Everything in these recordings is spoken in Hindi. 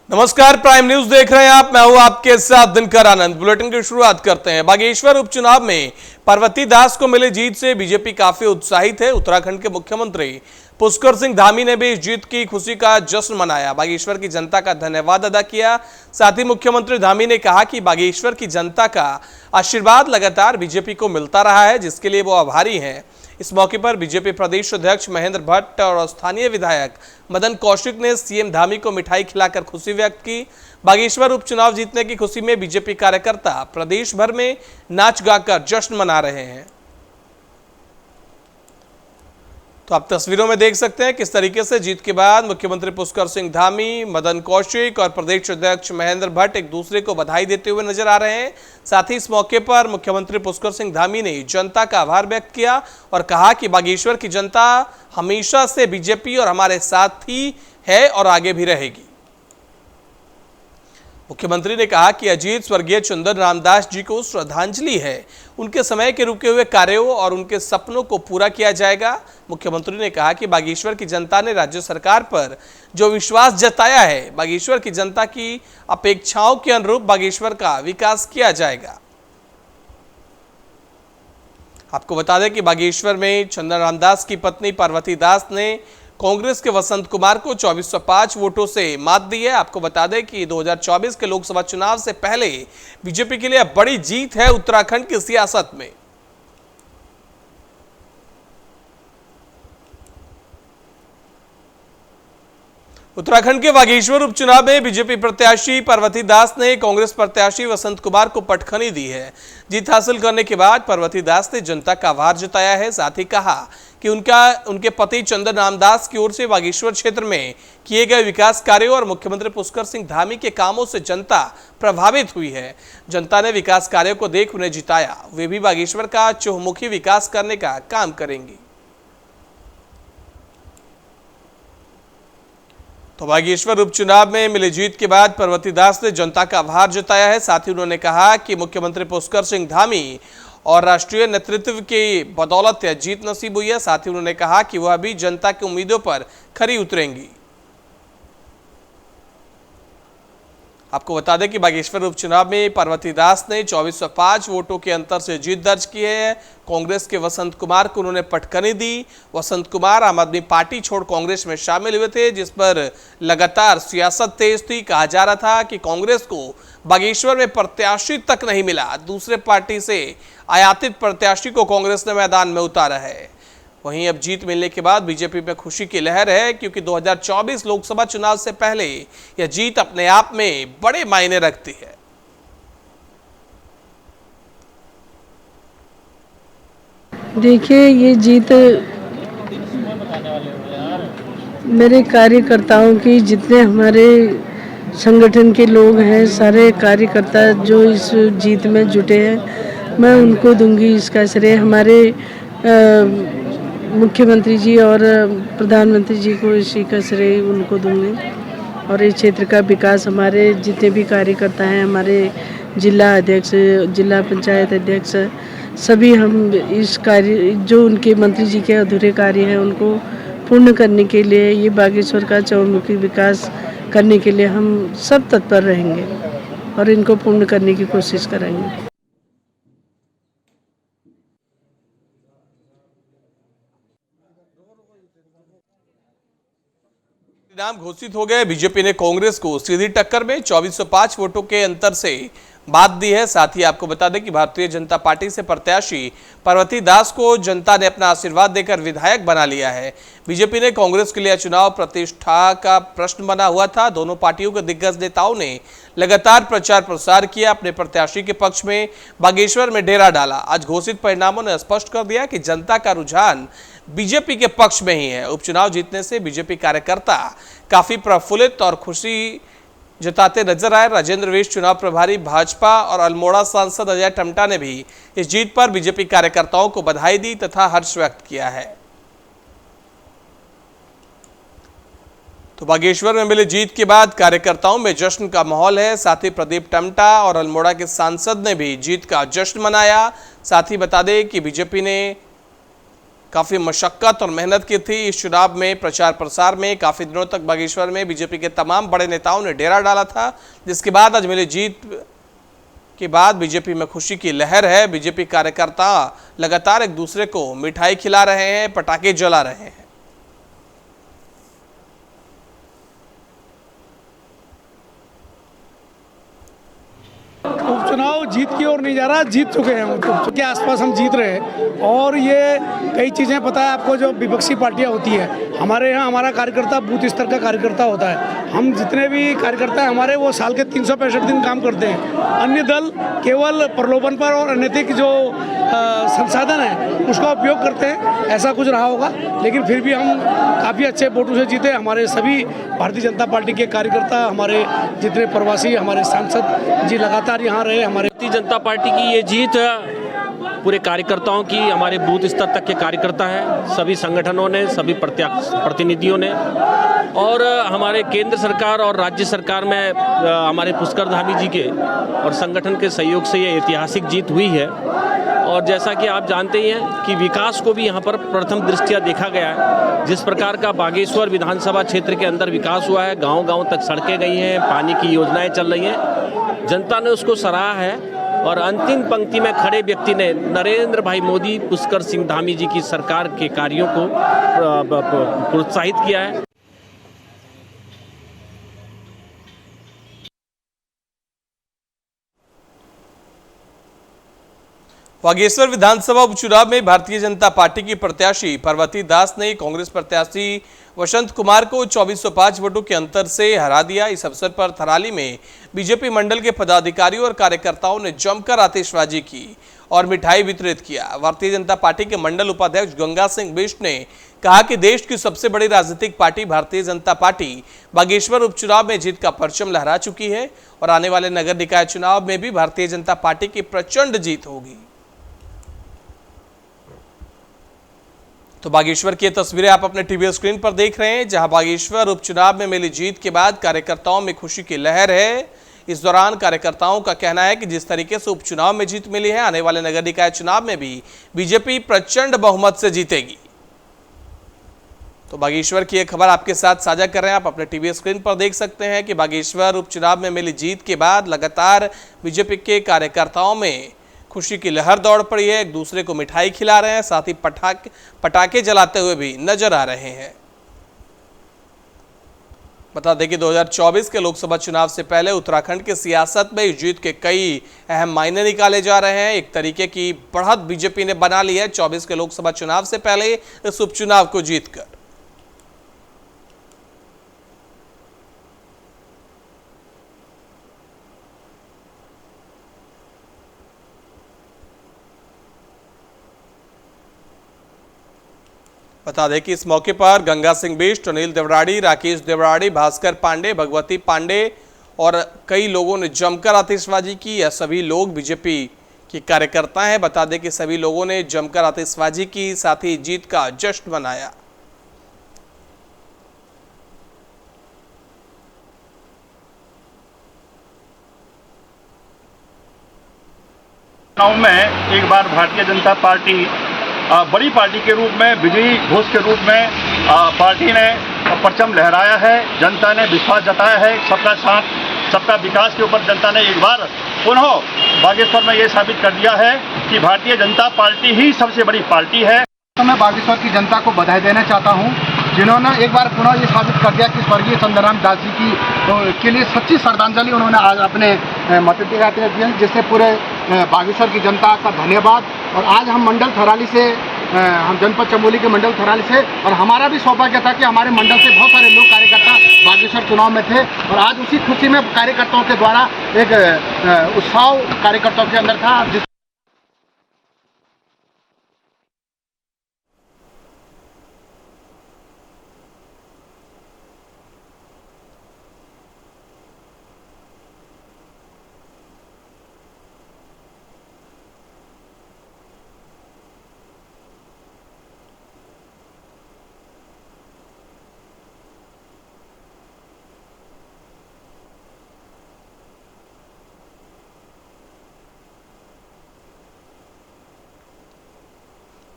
नमस्कार, प्राइम न्यूज देख रहे हैं आप। मैं हूं आपके साथ दिनकर आनंद। बुलेटिन की शुरुआत करते हैं। बागेश्वर उपचुनाव में पार्वती दास को मिली जीत से बीजेपी काफी उत्साहित है। उत्तराखंड के मुख्यमंत्री पुष्कर सिंह धामी ने भी इस जीत की खुशी का जश्न मनाया, बागेश्वर की जनता का धन्यवाद अदा किया। साथ ही मुख्यमंत्री धामी ने कहा कि बागेश्वर की जनता का आशीर्वाद लगातार बीजेपी को मिलता रहा है, जिसके लिए वो आभारी हैं। इस मौके पर बीजेपी प्रदेश अध्यक्ष महेंद्र भट्ट और स्थानीय विधायक मदन कौशिक ने सीएम धामी को मिठाई खिलाकर खुशी व्यक्त की। बागेश्वर उपचुनाव जीतने की खुशी में बीजेपी कार्यकर्ता प्रदेश भर में नाच गाकर जश्न मना रहे हैं। तो आप तस्वीरों में देख सकते हैं किस तरीके से जीत के बाद मुख्यमंत्री पुष्कर सिंह धामी, मदन कौशिक और प्रदेश अध्यक्ष महेंद्र भट्ट एक दूसरे को बधाई देते हुए नजर आ रहे हैं। साथ ही इस मौके पर मुख्यमंत्री पुष्कर सिंह धामी ने जनता का आभार व्यक्त किया और कहा कि बागेश्वर की जनता हमेशा से बीजेपी और हमारे साथ ही है और आगे भी रहेगी। मुख्यमंत्री ने कहा कि अजीत स्वर्गीय चंदन रामदास जी को श्रद्धांजलि है। उनके समय के रुके हुए कार्यों और उनके सपनों को पूरा किया जाएगा। मुख्यमंत्री ने कहा कि बागेश्वर की जनता ने राज्य सरकार पर जो विश्वास जताया है, बागेश्वर की जनता की अपेक्षाओं के अनुरूप बागेश्वर का विकास किया जाएगा। आपको बता दें कि बागेश्वर में चंदन रामदास की पत्नी पार्वती दास ने कांग्रेस के वसंत कुमार को 2405 वोटों से मात दी है। आपको बता दें कि 2024 के लोकसभा चुनाव से पहले बीजेपी के लिए बड़ी जीत है उत्तराखंड की सियासत में। उत्तराखंड के बागेश्वर उपचुनाव में बीजेपी प्रत्याशी पार्वती दास ने कांग्रेस प्रत्याशी वसंत कुमार को पटखनी दी है। जीत हासिल करने के बाद पार्वती दास ने जनता का आभार जताया है। साथ ही कहा कि उनके पति चंदन रामदास की ओर से बागेश्वर क्षेत्र में किए गए विकास कार्यों और मुख्यमंत्री पुष्कर सिंह धामी के कामों से जनता प्रभावित हुई है। जनता ने विकास कार्यों को देख उन्हें जिताया। वे भी बागेश्वर का चहुमुखी विकास करने का काम करेंगी। तो बागेश्वर उपचुनाव में मिली जीत के बाद पार्वती दास ने जनता का आभार जताया है। साथ ही उन्होंने कहा कि मुख्यमंत्री पुष्कर सिंह धामी और राष्ट्रीय नेतृत्व की बदौलत जीत नसीब हुई है। साथ ही उन्होंने कहा कि वह भी जनता की उम्मीदों पर खरी उतरेंगी। आपको बता दें कि बागेश्वर उपचुनाव में पार्वती दास ने 2405 वोटों के अंतर से जीत दर्ज की है। कांग्रेस के वसंत कुमार को उन्होंने पटखनी दी। वसंत कुमार आम आदमी पार्टी छोड़ कांग्रेस में शामिल हुए थे, जिस पर लगातार सियासत तेज थी। कहा जा रहा था कि कांग्रेस को बागेश्वर में प्रत्याशी तक नहीं मिला, दूसरे पार्टी से आयातित प्रत्याशी को कांग्रेस ने मैदान में उतारा है। वहीं अब जीत मिलने के बाद बीजेपी में खुशी की लहर है, क्योंकि 2024 लोकसभा चुनाव से पहले यह जीत अपने आप में बड़े मायने रखती है। देखिए, ये जीत मेरे कार्यकर्ताओं की, जितने हमारे संगठन के लोग हैं, सारे कार्यकर्ता जो इस जीत में जुटे हैं, मैं उनको दूंगी इसका श्रेय। हमारे मुख्यमंत्री जी और प्रधानमंत्री जी को इसी का श्रेय उनको दूंगी। और इस क्षेत्र का विकास, हमारे जितने भी कार्यकर्ता हैं, हमारे जिला अध्यक्ष, जिला पंचायत अध्यक्ष, सभी हम इस कार्य, जो उनके मंत्री जी के अधूरे कार्य हैं, उनको पूर्ण करने के लिए, ये बागेश्वर का चहुमुखी विकास करने के लिए हम सब तत्पर रहेंगे और इनको पूर्ण करने की कोशिश करेंगे। परिणाम घोषित हो गए। बीजेपी ने कांग्रेस को सीधी टक्कर में 2405 वोटों के अंतर से बात दी है। साथ ही आपको बता दें कि भारतीय जनता पार्टी से प्रत्याशी पार्वती दास को जनता ने अपना आशीर्वाद देकर विधायक बना लिया है। बीजेपी ने कांग्रेस के लिए चुनाव प्रतिष्ठा का प्रश्न बना हुआ था। दोनों पार्टियों के दिग्गज नेताओं ने लगातार प्रचार प्रसार किया, अपने प्रत्याशी के पक्ष में बागेश्वर में डेरा डाला। आज घोषित परिणामों ने स्पष्ट कर दिया कि जनता का रुझान बीजेपी के पक्ष में ही है। उपचुनाव जीतने से बीजेपी कार्यकर्ता काफी प्रफुल्लित और खुशी जताते नजर आए। राजेंद्र वेश चुनाव प्रभारी भाजपा और अल्मोड़ा सांसद अजय टमटा ने भी इस जीत पर बीजेपी कार्यकर्ताओं को बधाई दी तथा हर्ष व्यक्त किया है। तो बागेश्वर में मिली जीत के बाद कार्यकर्ताओं में जश्न का माहौल है। साथ ही प्रदीप टमटा और अल्मोड़ा के सांसद ने भी जीत का जश्न मनाया। साथ ही बता दें कि बीजेपी ने काफ़ी मशक्क़त और मेहनत की थी। इस चुनाव में प्रचार प्रसार में काफ़ी दिनों तक बागेश्वर में बीजेपी के तमाम बड़े नेताओं ने डेरा डाला था, जिसके बाद आज मिली जीत के बाद बीजेपी में खुशी की लहर है। बीजेपी कार्यकर्ता लगातार एक दूसरे को मिठाई खिला रहे हैं, पटाखे जला रहे हैं। उपचुनाव जीत की ओर नहीं जा रहा, जीत चुके हैं। उपचुनाव के आसपास हम जीत रहे हैं और ये कई चीज़ें पता है आपको, जो विपक्षी पार्टियां होती है, हमारे यहाँ हमारा कार्यकर्ता बूथ स्तर का कार्यकर्ता होता है। हम जितने भी कार्यकर्ता हैं हमारे, वो साल के 365 दिन काम करते हैं। अन्य दल केवल प्रलोभन पर और अनैतिक जो संसाधन है उसका उपयोग करते हैं, ऐसा कुछ रहा होगा। लेकिन फिर भी हम काफ़ी अच्छे वोटों से जीते। हमारे सभी भारतीय जनता पार्टी के कार्यकर्ता, हमारे जितने प्रवासी, हमारे सांसद जी लगातार यहाँ रहे। हमारे भारतीय जनता पार्टी की ये जीत पूरे कार्यकर्ताओं की, हमारे बूथ स्तर तक के कार्यकर्ता है, सभी संगठनों ने, सभी प्रतिनिधियों ने, और हमारे केंद्र सरकार और राज्य सरकार में हमारे पुष्कर धामी जी के और संगठन के सहयोग से ये ऐतिहासिक जीत हुई है। और जैसा कि आप जानते ही हैं कि विकास को भी यहाँ पर प्रथम दृष्टया देखा गया है। जिस प्रकार का बागेश्वर विधानसभा क्षेत्र के अंदर विकास हुआ है, गांव-गांव तक सड़कें गई हैं, पानी की योजनाएं चल रही हैं, जनता ने उसको सराहा है। और अंतिम पंक्ति में खड़े व्यक्ति ने नरेंद्र भाई मोदी, पुष्कर सिंह धामी जी की सरकार के कार्यों को प्रोत्साहित किया है। बागेश्वर विधानसभा उपचुनाव में भारतीय जनता पार्टी की प्रत्याशी पार्वती दास ने कांग्रेस प्रत्याशी वसंत कुमार को 2405 वोटों के अंतर से हरा दिया। इस अवसर पर थराली में बीजेपी मंडल के पदाधिकारियों और कार्यकर्ताओं ने जमकर आतिशबाजी की और मिठाई वितरित किया। भारतीय जनता पार्टी के मंडल उपाध्यक्ष गंगा सिंह बिष्ट ने कहा कि देश की सबसे बड़ी राजनीतिक पार्टी भारतीय जनता पार्टी बागेश्वर उपचुनाव में जीत का परचम लहरा चुकी है और आने वाले नगर निकाय चुनाव में भी भारतीय जनता पार्टी की प्रचंड जीत होगी। तो बागेश्वर की तस्वीरें आप अपने टीवी स्क्रीन पर देख रहे हैं, जहां बागेश्वर उपचुनाव में मिली जीत के बाद कार्यकर्ताओं में खुशी की लहर है। इस दौरान कार्यकर्ताओं का कहना है कि जिस तरीके से उपचुनाव में जीत मिली है, आने वाले नगर निकाय चुनाव में भी बीजेपी प्रचंड बहुमत से जीतेगी। तो बागेश्वर की एक खबर आपके साथ साझा कर रहे हैं, आप अपने टीवी स्क्रीन पर देख सकते हैं कि बागेश्वर उपचुनाव में मिली जीत के बाद लगातार बीजेपी के कार्यकर्ताओं में खुशी की लहर दौड़ पड़ी है। एक दूसरे को मिठाई खिला रहे हैं, साथ ही पटाखे जलाते हुए भी नजर आ रहे हैं। बता दें कि 2024 के लोकसभा चुनाव से पहले उत्तराखंड की सियासत में इस जीत के कई अहम मायने निकाले जा रहे हैं। एक तरीके की बढ़त बीजेपी ने बना ली है 24 के लोकसभा चुनाव से पहले इस उपचुनाव को जीतकर। बता दें कि इस मौके पर गंगा सिंह बिष्ट, अनिल देवराड़ी, राकेश देवराड़ी, भास्कर पांडे, भगवती पांडे और कई लोगों ने जमकर आतिशबाजी की। यह सभी लोग बीजेपी के कार्यकर्ता हैं। बता दें कि सभी लोगों ने जमकर आतिशबाजी की, साथ ही जीत का जश्न मनाया। चुनाव में एक बार भारतीय जनता पार्टी बड़ी पार्टी के रूप में, विजयी घोष के रूप में पार्टी ने परचम लहराया है। जनता ने विश्वास जताया है। सबका साथ, सबका विकास के ऊपर जनता ने एक बार पुनः बागेश्वर में ये साबित कर दिया है कि भारतीय जनता पार्टी ही सबसे बड़ी पार्टी है। तो मैं बागेश्वर की जनता को बधाई देना चाहता हूं, जिन्होंने एक बार पुनः ये साबित कर दिया कि स्वर्गीय चंद्रराम दास जी के लिए सच्ची श्रद्धांजलि उन्होंने आज अपने मताधिकार दिए, जिससे पूरे बागेश्वर की जनता का धन्यवाद। और आज हम मंडल थराली से, हम जनपद चमोली के मंडल थराली से, और हमारा भी सौभाग्य था कि हमारे मंडल से बहुत सारे लोग कार्यकर्ता बागेश्वर चुनाव में थे और आज उसी खुशी में कार्यकर्ताओं के द्वारा एक उत्साह कार्यकर्ताओं के अंदर था। जिस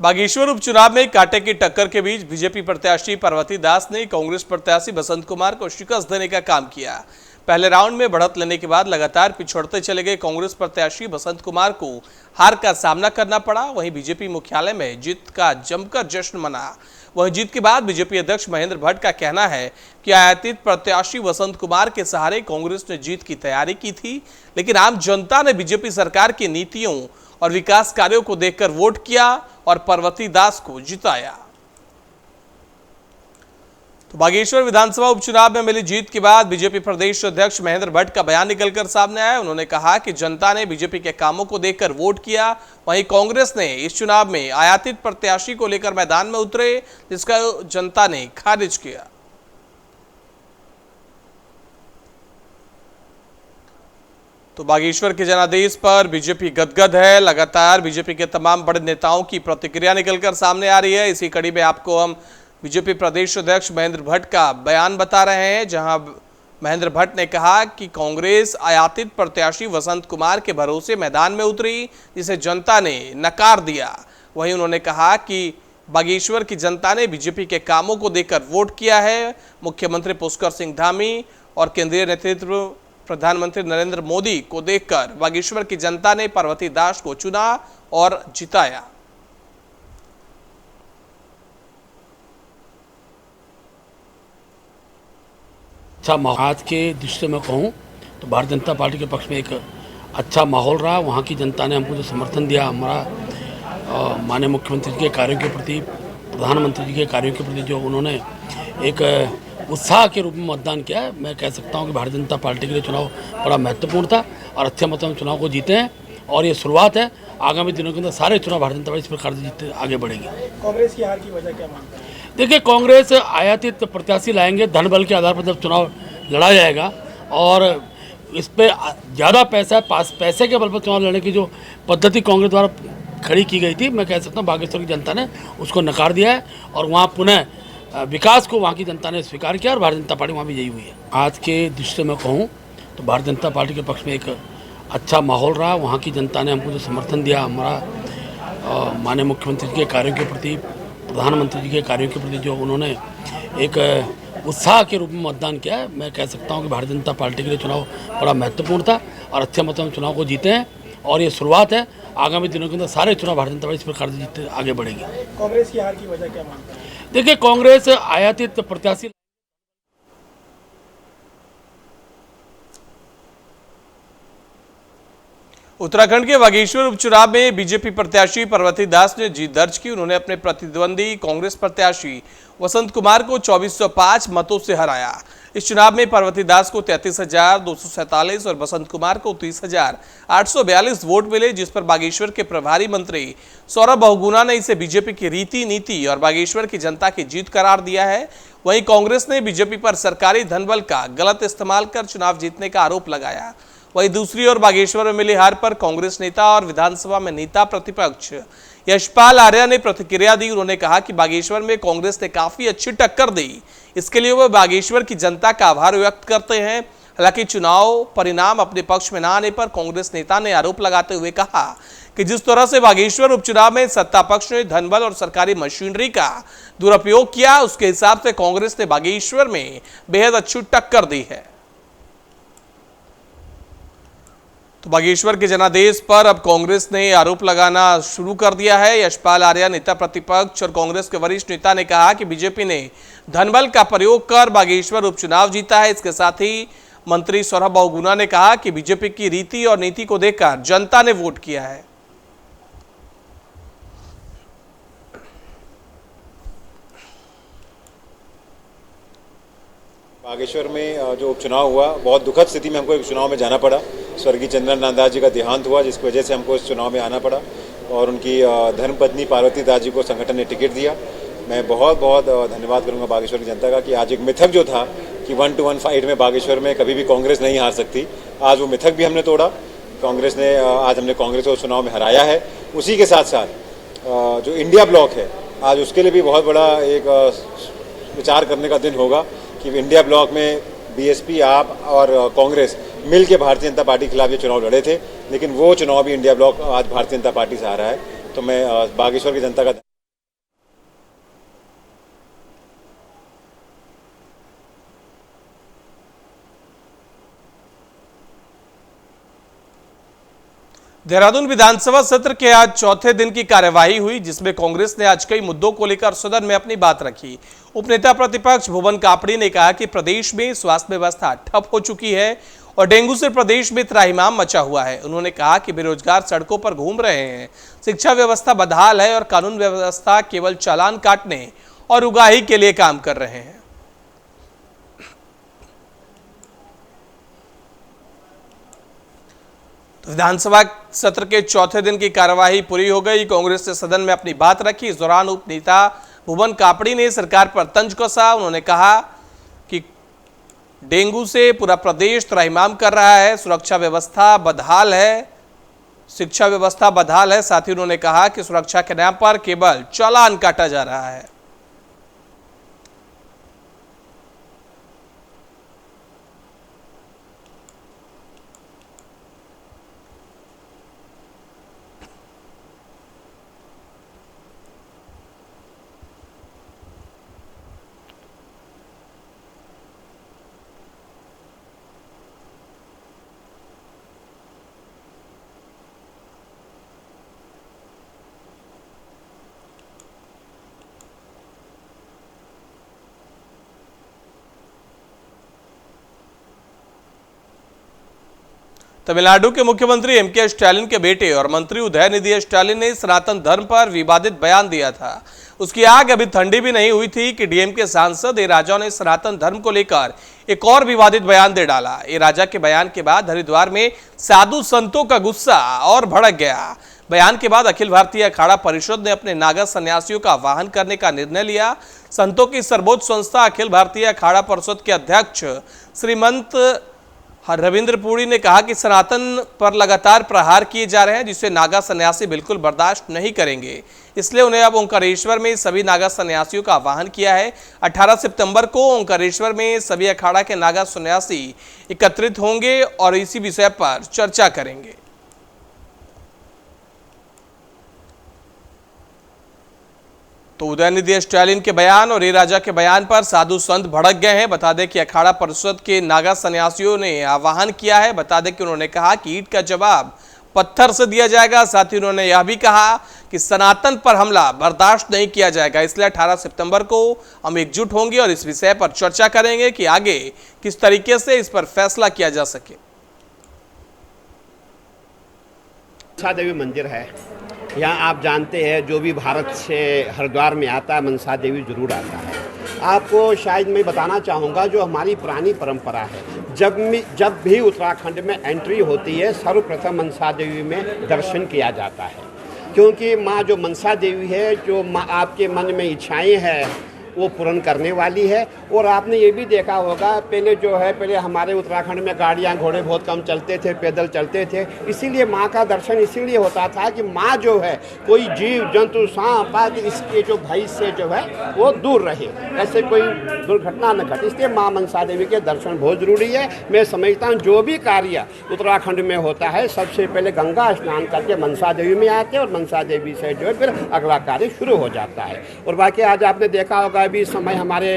बागेश्वर उपचुनाव में कांटे की टक्कर के बीच बीजेपी प्रत्याशी पार्वती दास ने कांग्रेस प्रत्याशी बसंत कुमार को शिकस्त देने का काम किया। पहले राउंड में बढ़त लेने के बाद लगातार पिछड़ते चले गए कांग्रेस प्रत्याशी बसंत कुमार को हार का सामना करना पड़ा। वहीं बीजेपी मुख्यालय में जीत का जमकर जश्न मना। वहीं जीत के बाद बीजेपी अध्यक्ष महेंद्र भट्ट का कहना है कि आयातित प्रत्याशी बसंत कुमार के सहारे कांग्रेस ने जीत की तैयारी की थी, लेकिन आम जनता ने बीजेपी सरकार की नीतियों और विकास कार्यों को देखकर वोट किया और पार्वती दास को जिताया। तो बागेश्वर विधानसभा उपचुनाव में मिली जीत के बाद बीजेपी प्रदेश अध्यक्ष महेंद्र भट्ट का बयान निकलकर सामने आया। उन्होंने कहा कि जनता ने बीजेपी के कामों को देखकर वोट किया। वहीं कांग्रेस ने इस चुनाव में आयातित प्रत्याशी को लेकर मैदान में उतरे, जिसका जनता ने खारिज किया। तो बागेश्वर के जनादेश पर बीजेपी गदगद है। लगातार बीजेपी के तमाम बड़े नेताओं की प्रतिक्रिया निकलकर सामने आ रही है। इसी कड़ी में आपको हम बीजेपी प्रदेश अध्यक्ष महेंद्र भट्ट का बयान बता रहे हैं, जहां महेंद्र भट्ट ने कहा कि कांग्रेस आयातित प्रत्याशी बसंत कुमार के भरोसे मैदान में उतरी, जिसे जनता ने नकार दिया। वहीं उन्होंने कहा कि बागेश्वर की जनता ने बीजेपी के कामों को देखकर वोट किया है। मुख्यमंत्री पुष्कर सिंह धामी और केंद्रीय नेतृत्व प्रधानमंत्री नरेंद्र मोदी को देखकर बागेश्वर की जनता ने पार्वती दास को चुना और जिताया। अच्छा आज के दृष्टि में कहूँ तो भारतीय जनता पार्टी के पक्ष में एक अच्छा माहौल रहा। वहाँ की जनता ने हमको जो समर्थन दिया, हमारा माननीय मुख्यमंत्री जी के कार्यों के प्रति, प्रधानमंत्री जी के कार्यों के प्रति जो उन्होंने एक उत्साह के रूप में मतदान किया है, मैं कह सकता हूँ कि भारतीय जनता पार्टी के लिए चुनाव बड़ा महत्वपूर्ण था और अच्छे मतों में चुनाव को जीते हैं। और ये शुरुआत है, आगामी दिनों के अंदर सारे चुनाव भारतीय जनता पार्टी इस प्रकार से जीतते आगे बढ़ेगी। कांग्रेस की हार की वजह क्या मानते हैं? देखिए, कांग्रेस आयातित प्रत्याशी लाएंगे, धन बल के आधार पर जब चुनाव लड़ा जाएगा और इस पर ज़्यादा पैसे के बल पर चुनाव लड़ने की जो पद्धति कांग्रेस द्वारा खड़ी की गई थी, मैं कह सकता हूँ बागेश्वर की जनता ने उसको नकार दिया है और वहाँ पुनः विकास को वहाँ की जनता ने स्वीकार किया और भारतीय जनता पार्टी वहाँ भी यही हुई है। आज के दृष्टि में कहूँ तो भारतीय जनता पार्टी के पक्ष में एक अच्छा माहौल रहा। वहाँ की जनता ने हमको जो समर्थन दिया, हमारा माननीय मुख्यमंत्री जी के कार्यों के प्रति, प्रधानमंत्री जी के कार्यों के प्रति जो उन्होंने एक उत्साह के रूप में मतदान किया है, मैं कह सकता हूँ कि भारतीय जनता पार्टी के लिए चुनाव बड़ा महत्वपूर्ण था और अच्छे मतों में चुनाव को जीते हैं। और ये शुरुआत है, आगामी दिनों के अंदर सारे चुनाव भारतीय जनता पार्टी इस प्रकार से जीतते आगे बढ़ेगी। कांग्रेस की हार की वजह क्या मानते हैं? देखिए, कांग्रेस आयातित प्रत्याशी उत्तराखंड के बागेश्वर उपचुनाव में बीजेपी प्रत्याशी पार्वती दास ने जीत दर्ज की। उन्होंने अपने प्रतिद्वंदी कांग्रेस प्रत्याशी बसंत कुमार को 2405 मतों से हराया। इस चुनाव में पार्वती दास को 33,247 और बसंत कुमार को 30,842 वोट मिले, जिस पर बागेश्वर के प्रभारी मंत्री सौरभ बहुगुणा ने इसे बीजेपी की रीति नीति और बागेश्वर की जनता की जीत करार दिया है। वहीं कांग्रेस ने बीजेपी पर सरकारी धनबल का गलत इस्तेमाल कर चुनाव जीतने का आरोप लगाया। वहीं दूसरी ओर बागेश्वर में मिली हार पर कांग्रेस नेता और विधानसभा में नेता प्रतिपक्ष यशपाल आर्या ने प्रतिक्रिया दी। उन्होंने कहा कि बागेश्वर में कांग्रेस ने काफी अच्छी टक्कर दी, इसके लिए वह बागेश्वर की जनता का आभार व्यक्त करते हैं। हालांकि चुनाव परिणाम अपने पक्ष में न आने पर कांग्रेस नेता ने आरोप लगाते हुए कहा कि जिस तरह से बागेश्वर उपचुनाव में सत्ता पक्ष ने धनबल और सरकारी मशीनरी का दुरुपयोग किया, उसके हिसाब से कांग्रेस ने बागेश्वर में बेहद अच्छी टक्कर दी है। तो बागेश्वर के जनादेश पर अब कांग्रेस ने आरोप लगाना शुरू कर दिया है। यशपाल आर्या, नेता प्रतिपक्ष और कांग्रेस के वरिष्ठ नेता, ने कहा कि बीजेपी ने धनबल का प्रयोग कर बागेश्वर उपचुनाव जीता है। इसके साथ ही मंत्री सौरभ बहुगुणा ने कहा कि बीजेपी की रीति और नीति को देखकर जनता ने वोट किया है। बागेश्वर में जो उपचुनाव हुआ, बहुत दुखद स्थिति में हमको एक चुनाव में जाना पड़ा। स्वर्गीय चंद्रनाथ दास जी का देहांत हुआ, जिसकी वजह से हमको इस चुनाव में आना पड़ा और उनकी धर्मपत्नी पार्वती दास जी को संगठन ने टिकट दिया। मैं बहुत बहुत धन्यवाद करूंगा बागेश्वर की जनता का कि आज एक मिथक जो था कि 1-to-1 फाइट में बागेश्वर में कभी भी कांग्रेस नहीं हार सकती, आज वो मिथक भी हमने तोड़ा। कांग्रेस ने आज हमने कांग्रेस को चुनाव में हराया है। उसी के साथ साथ जो इंडिया ब्लॉक है, आज उसके लिए भी बहुत बड़ा एक विचार करने का दिन होगा कि इंडिया ब्लॉक में बीएसपी, आप और कांग्रेस मिल के भारतीय जनता पार्टी के खिलाफ ये चुनाव लड़े थे, लेकिन वो चुनाव भी इंडिया ब्लॉक आज भारतीय जनता पार्टी से आ रहा है। तो मैं बागेश्वर की जनता का देहरादून विधानसभा सत्र के आज चौथे दिन की कार्यवाही हुई, जिसमें कांग्रेस ने आज कई मुद्दों को लेकर सदन में अपनी बात रखी। उपनेता प्रतिपक्ष भुवन कापड़ी ने कहा कि प्रदेश में स्वास्थ्य व्यवस्था ठप हो चुकी है और डेंगू से प्रदेश में त्राहिमाम मचा हुआ है। उन्होंने कहा कि बेरोजगार सड़कों पर घूम रहे हैं, शिक्षा व्यवस्था बदहाल है और कानून व्यवस्था केवल चालान काटने और उगाही के लिए काम कर रहे हैं। विधानसभा सत्र के चौथे दिन की कार्यवाही पूरी हो गई। कांग्रेस ने सदन में अपनी बात रखी। इस दौरान उपनेता भुवन कापड़ी ने सरकार पर तंज कसा। उन्होंने कहा कि डेंगू से पूरा प्रदेश त्राहिमाम कर रहा है, सुरक्षा व्यवस्था बदहाल है, शिक्षा व्यवस्था बदहाल है। साथ ही उन्होंने कहा कि सुरक्षा के नाम पर केवल चालान काटा जा रहा है। तमिलनाडु के मुख्यमंत्री एम.के. स्टालिन के बेटे और मंत्री उदयनिधि स्टालिन ने सनातन धर्म पर विवादित बयान दिया था। उसकी आग अभी ठंडी भी नहीं हुई थी कि डीएमके सांसद ए राजा ने सनातन धर्म को लेकर एक और विवादित बयान दे डाला। ए राजा के बयान के बाद हरिद्वार में साधु संतों का गुस्सा और भड़क गया। बयान के बाद अखिल भारतीय अखाड़ा परिषद ने अपने नागा सन्यासियों का आह्वान करने का निर्णय लिया। संतों की सर्वोच्च संस्था अखिल भारतीय अखाड़ा परिषद के अध्यक्ष श्रीमंत रविंद्र पुरी ने कहा कि सनातन पर लगातार प्रहार किए जा रहे हैं, जिसे नागा सन्यासी बिल्कुल बर्दाश्त नहीं करेंगे। इसलिए उन्हें अब ओंकारेश्वर में सभी नागा सन्यासियों का आह्वान किया है। 18 सितंबर को ओंकारेश्वर में सभी अखाड़ा के नागा सन्यासी एकत्रित होंगे और इसी विषय पर चर्चा करेंगे। तो उदयनिधि स्टालिन के बयान और ए राजा के बयान पर साधु संत भड़क गए हैं। बता दें कि अखाड़ा परिषद के नागा सन्यासियों ने आह्वान किया है। बता दें कि उन्होंने कहा कि ईंट का जवाब पत्थर से दिया जाएगा। साथ ही उन्होंने यह भी कहा कि सनातन पर हमला बर्दाश्त नहीं किया जाएगा। इसलिए 18 सितंबर को हम एकजुट होंगे और इस विषय पर चर्चा करेंगे कि आगे किस तरीके से इस पर फैसला किया जा सके। मनसा देवी मंदिर है, यहाँ आप जानते हैं जो भी भारत से हरिद्वार में आता है मनसा देवी जरूर आता है। आपको शायद मैं बताना चाहूँगा जो हमारी पुरानी परंपरा है, जब भी उत्तराखंड में एंट्री होती है सर्वप्रथम मनसा देवी में दर्शन किया जाता है, क्योंकि माँ जो मनसा देवी है, जो माँ आपके मन में इच्छाएं हैं वो पूर्ण करने वाली है। और आपने ये भी देखा होगा पहले हमारे उत्तराखंड में गाड़ियाँ घोड़े बहुत कम चलते थे, पैदल चलते थे, इसीलिए माँ का दर्शन इसीलिए होता था कि माँ जो है कोई जीव जंतु सांप आदि इसके जो भय से जो है वो दूर रहे, ऐसे कोई दुर्घटना न घटे। इसलिए माँ मनसा देवी के दर्शन बहुत ज़रूरी है। मैं समझता हूँ जो भी कार्य उत्तराखंड में होता है सबसे पहले गंगा स्नान करके मनसा देवी में आते हैं और मनसा देवी से जो है फिर अगला कार्य शुरू हो जाता है। और बाकी आज आपने देखा होगा अभी इस समय हमारे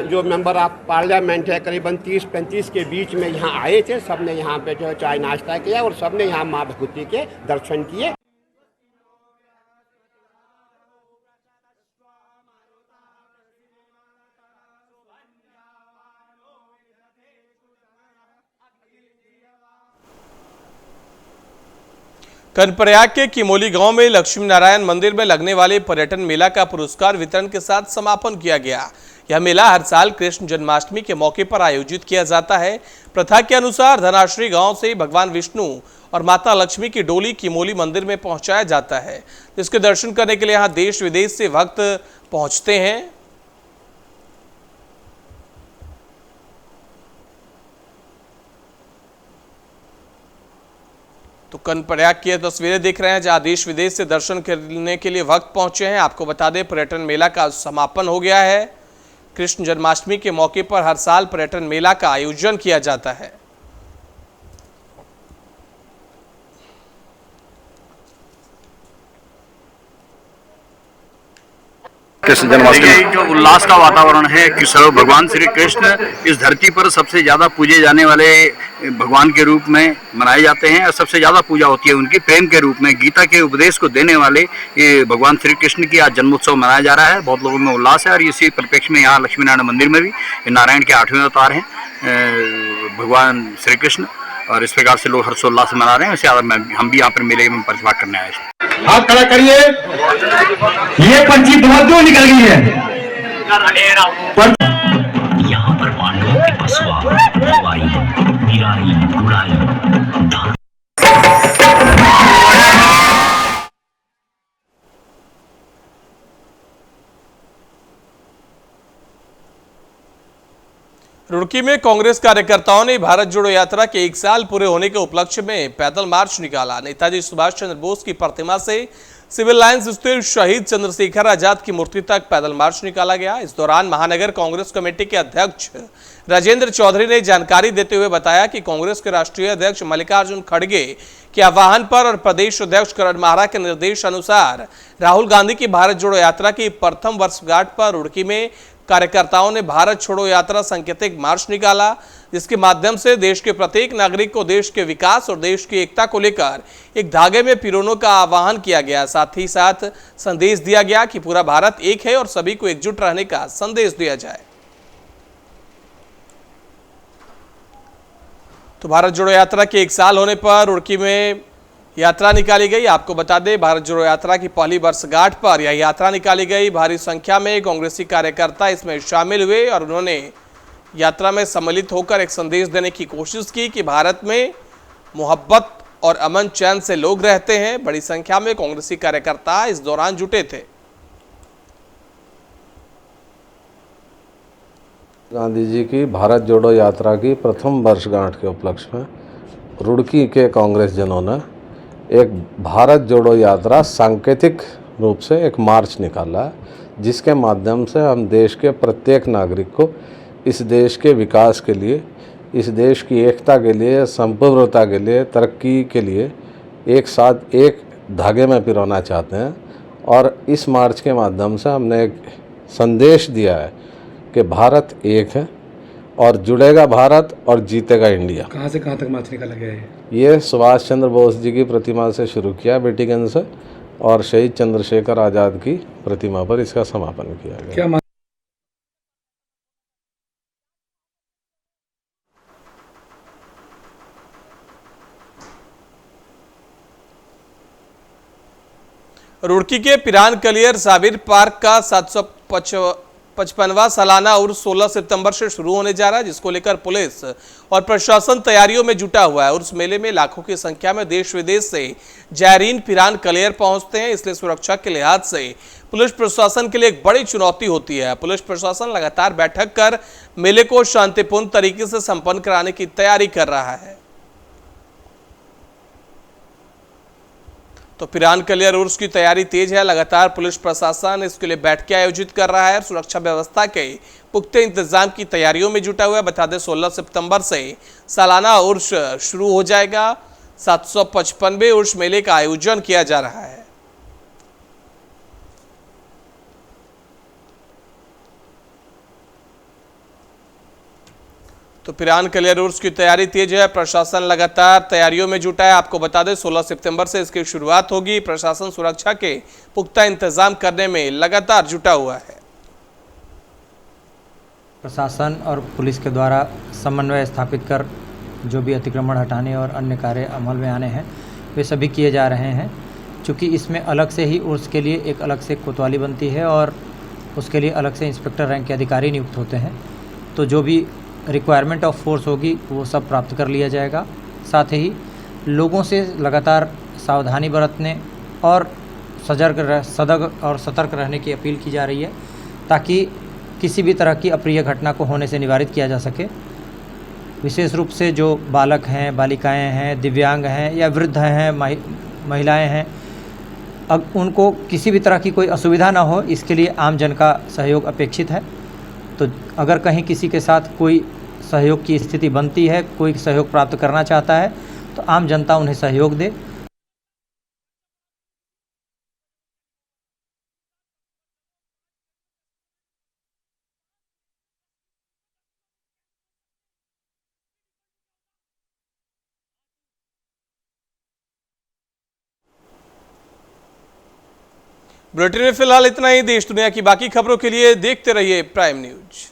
जो मेंबर ऑफ पार्लियामेंट है करीबन 30-35 के बीच में यहाँ आए थे। सबने यहाँ पे जो है चाय नाश्ता किया और सबने यहाँ माँ भगवती के दर्शन किए। कर्णप्रयाग के किमोली गांव में लक्ष्मी नारायण मंदिर में लगने वाले पर्यटन मेला का पुरस्कार वितरण के साथ समापन किया गया। यह मेला हर साल कृष्ण जन्माष्टमी के मौके पर आयोजित किया जाता है। प्रथा के अनुसार धनाश्री गांव से भगवान विष्णु और माता लक्ष्मी की डोली किमोली मंदिर में पहुंचाया जाता है, जिसके दर्शन करने के लिए यहाँ देश विदेश से भक्त पहुंचते हैं। तो कर्णप्रयाग की तस्वीरें देख रहे हैं जहां देश विदेश से दर्शन करने के लिए भक्त पहुंचे हैं। आपको बता दें पर्यटन मेला का समापन हो गया है। कृष्ण जन्माष्टमी के मौके पर हर साल पर्यटन मेला का आयोजन किया जाता है। कृष्ण जन्माष्टमी? देखिए, जो उल्लास का वातावरण है कि सर्व भगवान श्री कृष्ण इस धरती पर सबसे ज़्यादा पूजे जाने वाले भगवान के रूप में मनाए जाते हैं और सबसे ज़्यादा पूजा होती है उनकी प्रेम के रूप में। गीता के उपदेश को देने वाले ये भगवान श्री कृष्ण की आज जन्मोत्सव मनाया जा रहा है। बहुत लोगों में उल्लास है और इसी परिप्रेक्ष्य में यहाँ लक्ष्मी नारायण मंदिर में भी नारायण के 8वें अवतार हैं भगवान श्री कृष्ण, और इस प्रकार से लोग हर्षोल्लास से मना रहे हैं। इससे हम भी यहाँ पर मेले में प्रतिभाग करने आए हैं। हाथ खड़ा करिए। ये पर्ची बहुत दूर निकल गई है। यहाँ पर पांडवों की पसवा, वाई, बिराई, गुड़ाई, रुड़की में कांग्रेस कार्यकर्ताओं ने भारत जोड़ो यात्रा के 1 साल पूरे होने के उपलक्ष्य में पैदल मार्च निकाला। नेताजी सुभाष चंद्र बोस की प्रतिमा से सिविल लाइंस स्थित शहीद चंद्रशेखर आजाद की मूर्ति तक पैदल मार्च निकाला गया। इस दौरान महानगर कांग्रेस कमेटी के अध्यक्ष राजेंद्र चौधरी ने जानकारी देते हुए बताया कि कांग्रेस के राष्ट्रीय अध्यक्ष मल्लिकार्जुन खड़गे के आह्वान पर और प्रदेश अध्यक्ष करण माहरा के निर्देश अनुसार राहुल गांधी की भारत जोड़ो यात्रा की प्रथम वर्षगांठ पर रुड़की में कार्यकर्ताओं ने भारत छोड़ो यात्रा सांकेतिक मार्च निकाला, जिसके माध्यम से देश के प्रत्येक नागरिक को देश के विकास और देश की एकता को लेकर एक धागे में पिरोने का आह्वान किया गया। साथ ही साथ संदेश दिया गया कि पूरा भारत एक है और सभी को एकजुट रहने का संदेश दिया जाए। तो भारत जोड़ो यात्रा के 1 साल होने पर रुड़की में यात्रा निकाली गई। आपको बता दें, भारत जोड़ो यात्रा की पहली वर्षगांठ पर यह यात्रा निकाली गई। भारी संख्या में कांग्रेसी कार्यकर्ता इसमें शामिल हुए और उन्होंने यात्रा में सम्मिलित होकर एक संदेश देने की कोशिश की कि भारत में मोहब्बत और अमन चैन से लोग रहते हैं। बड़ी संख्या में कांग्रेसी कार्यकर्ता इस दौरान जुटे थे। गांधी जी की भारत जोड़ो यात्रा की प्रथम वर्षगांठ के उपलक्ष्य में रुड़की के कांग्रेस जनों ने एक भारत जोड़ो यात्रा सांकेतिक रूप से एक मार्च निकाला है, जिसके माध्यम से हम देश के प्रत्येक नागरिक को इस देश के विकास के लिए, इस देश की एकता के लिए, संप्रभुता के लिए, तरक्की के लिए एक साथ एक धागे में पिरोना चाहते हैं। और इस मार्च के माध्यम से हमने एक संदेश दिया है कि भारत एक है और जुड़ेगा भारत और जीतेगा इंडिया। कहाँ से कहाँ तक मार्च निकाला गया है? ये सुभाष चंद्र बोस जी की प्रतिमा से शुरू किया बेटीगंज से और शहीद चंद्रशेखर आज़ाद की प्रतिमा पर इसका समापन किया गया। क्या रुड़की के पिरान कलियर साबिर पार्क का 755वां सालाना उर्स 16 सितंबर से शुरू होने जा रहा है, जिसको लेकर पुलिस और प्रशासन तैयारियों में जुटा हुआ है। उर्स मेले में लाखों की संख्या में देश विदेश से जायरीन पिरान कलियर पहुंचते हैं, इसलिए सुरक्षा के लिहाज से पुलिस प्रशासन के लिए एक बड़ी चुनौती होती है। पुलिस प्रशासन लगातार बैठक कर मेले को शांतिपूर्ण तरीके से संपन्न कराने की तैयारी कर रहा है। तो पिरान कलियर उर्स की तैयारी तेज है। लगातार पुलिस प्रशासन इसके लिए बैठकें आयोजित कर रहा है। सुरक्षा व्यवस्था के पुख्ते इंतजाम की तैयारियों में जुटा हुआ है। बता दें, 16 सितंबर से सालाना उर्स शुरू हो जाएगा। 755वें उर्स मेले का आयोजन किया जा रहा है। तो पिरान कलियर उर्स की तैयारी तेज है। प्रशासन लगातार तैयारियों में जुटा है। आपको बता दें, 16 सितंबर से इसकी शुरुआत होगी। प्रशासन सुरक्षा के पुख्ता इंतजाम करने में लगातार जुटा हुआ है। प्रशासन और पुलिस के द्वारा समन्वय स्थापित कर जो भी अतिक्रमण हटाने और अन्य कार्य अमल में आने हैं वे सभी किए जा रहे हैं। चूँकि इसमें अलग से ही उर्स के लिए एक अलग से कोतवाली बनती है और उसके लिए अलग से इंस्पेक्टर रैंक के अधिकारी नियुक्त होते हैं। तो जो भी रिक्वायरमेंट ऑफ फोर्स होगी वो सब प्राप्त कर लिया जाएगा। साथ ही लोगों से लगातार सावधानी बरतने और सजग और सतर्क रहने की अपील की जा रही है, ताकि किसी भी तरह की अप्रिय घटना को होने से निवारित किया जा सके। विशेष रूप से जो बालक हैं, बालिकाएं हैं, दिव्यांग हैं या वृद्ध हैं, महिलाएं हैं, अब उनको किसी भी तरह की कोई असुविधा ना हो, इसके लिए आम जन का सहयोग अपेक्षित है। तो अगर कहीं किसी के साथ कोई सहयोग की स्थिति बनती है, कोई सहयोग प्राप्त करना चाहता है, तो आम जनता उन्हें सहयोग दे। बुलेटिन में फिलहाल इतना ही। देश दुनिया की बाकी खबरों के लिए देखते रहिए प्राइम न्यूज।